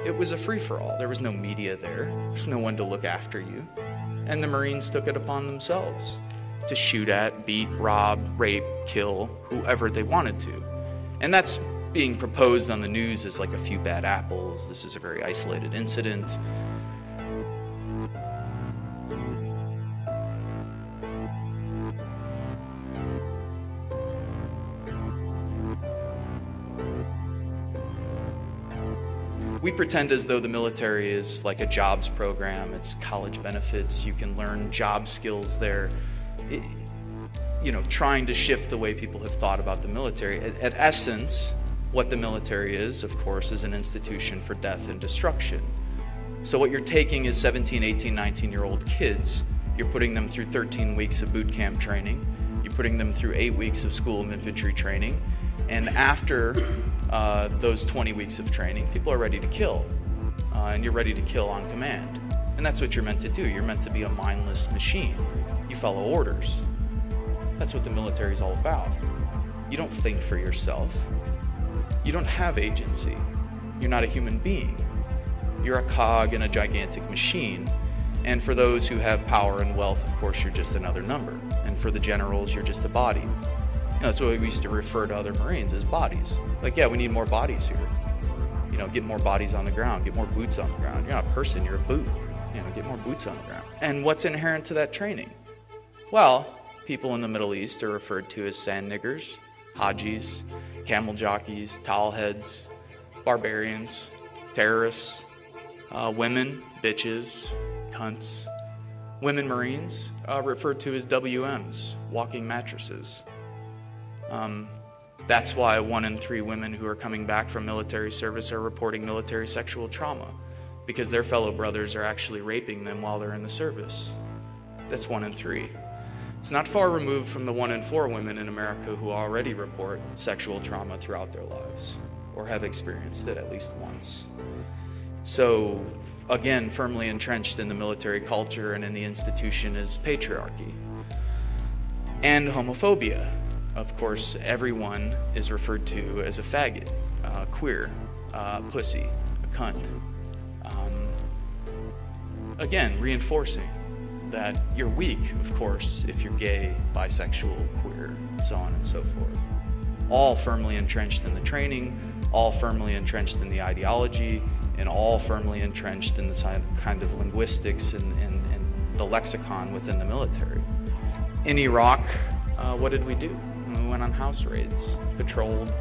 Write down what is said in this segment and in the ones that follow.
It was a free-for-all. There was no media there. There's no one to look after you. And the Marines took it upon themselves to shoot at, beat, rob, rape, kill whoever they wanted to. And that's being proposed on the news as like a few bad apples. This is a very isolated incident. We pretend as though the military is like a jobs program. It's college benefits. You can learn job skills there. Trying to shift the way people have thought about the military. At essence, what the military is, of course, is an institution for death and destruction. So what you're taking is 17, 18, 19-year-old kids. You're putting them through 13 weeks of boot camp training. You're putting them through 8 weeks of school of infantry training. And after those 20 weeks of training, people are ready to kill. And you're ready to kill on command. And that's what you're meant to do. You're meant to be a mindless machine. You follow orders. That's what the military is all about. You don't think for yourself. You don't have agency. You're not a human being. You're a cog in a gigantic machine. And for those who have power and wealth, of course, you're just another number. And for the generals, you're just a body. That's what we used to refer to other Marines as bodies. Like, yeah, we need more bodies here. Get more bodies on the ground, get more boots on the ground. You're not a person, you're a boot. Get more boots on the ground. And what's inherent to that training? Well, people in the Middle East are referred to as sand niggers, hajis, camel jockeys, towelheads, barbarians, terrorists, women, bitches, cunts. Women Marines referred to as WMs, walking mattresses. That's why 1 in 3 women who are coming back from military service are reporting military sexual trauma, because their fellow brothers are actually raping them while they're in the service. That's 1 in 3. It's not far removed from the 1 in 4 women in America who already report sexual trauma throughout their lives, or have experienced it at least once. So, again, firmly entrenched in the military culture and in the institution is patriarchy and homophobia. Of course, everyone is referred to as a faggot, queer, pussy, a cunt. Again, reinforcing that you're weak, of course, if you're gay, bisexual, queer, so on and so forth. All firmly entrenched in the training, all firmly entrenched in the ideology, and all firmly entrenched in the kind of linguistics and the lexicon within the military. In Iraq, what did we do? We went on house raids, patrolled,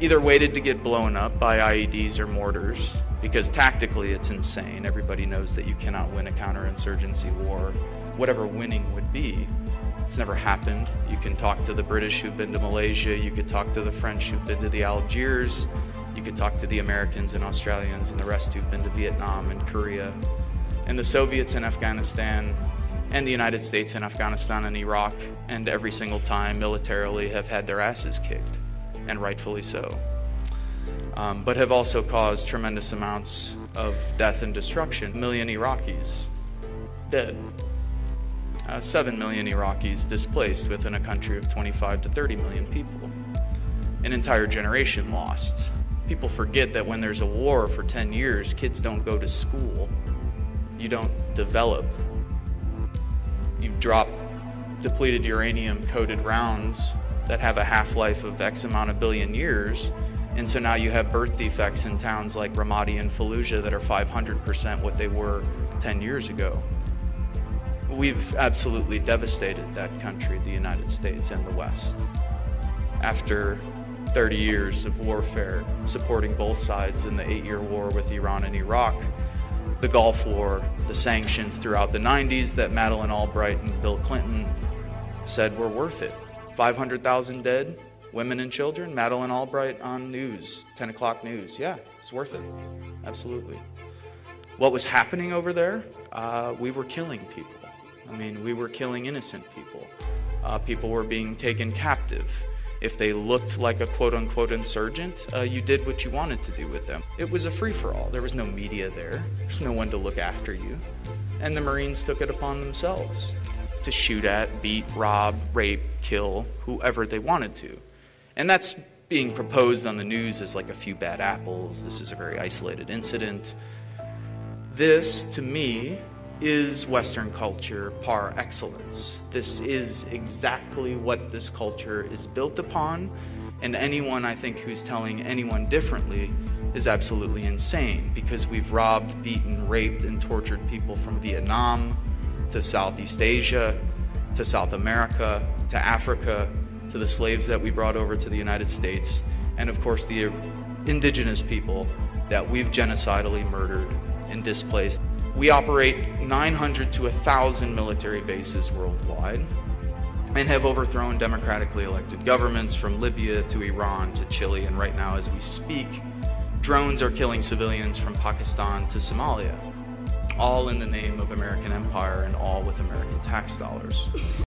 either waited to get blown up by IEDs or mortars, because tactically it's insane. Everybody knows that you cannot win a counterinsurgency war, whatever winning would be. It's never happened. You can talk to the British who've been to Malaysia, you could talk to the French who've been to the Algiers, you could talk to the Americans and Australians and the rest who've been to Vietnam and Korea, and the Soviets in Afghanistan, and the United States in Afghanistan and Iraq, and every single time militarily have had their asses kicked, and rightfully so. But have also caused tremendous amounts of death and destruction. 1 million Iraqis dead. 7 million Iraqis displaced within a country of 25 to 30 million people. An entire generation lost. People forget that when there's a war for 10 years, kids don't go to school. You don't develop. You drop depleted uranium-coated rounds that have a half-life of X amount of billion years, and so now you have birth defects in towns like Ramadi and Fallujah that are 500% what they were 10 years ago. We've absolutely devastated that country, the United States and the West. After 30 years of warfare, supporting both sides in the 8-year war with Iran and Iraq, the Gulf War, the sanctions throughout the 90s that Madeleine Albright and Bill Clinton said were worth it. 500,000 dead, women and children. Madeleine Albright on news, 10 o'clock news. Yeah, it's worth it. Absolutely. What was happening over there? We were killing people. We were killing innocent people. People were being taken captive. If they looked like a quote-unquote insurgent, you did what you wanted to do with them. It was a free-for-all. There was no media there. There's no one to look after you. And the Marines took it upon themselves to shoot at, beat, rob, rape, kill whoever they wanted to. And that's being proposed on the news as like a few bad apples. This is a very isolated incident. This, to me, is Western culture par excellence. This is exactly what this culture is built upon, and anyone, I think, who's telling anyone differently is absolutely insane, because we've robbed, beaten, raped, and tortured people from Vietnam to Southeast Asia to South America to Africa to the slaves that we brought over to the United States, and of course the indigenous people that we've genocidally murdered and displaced. We operate 900 to 1,000 military bases worldwide and have overthrown democratically elected governments from Libya to Iran to Chile, and right now as we speak, drones are killing civilians from Pakistan to Somalia, all in the name of American empire and all with American tax dollars.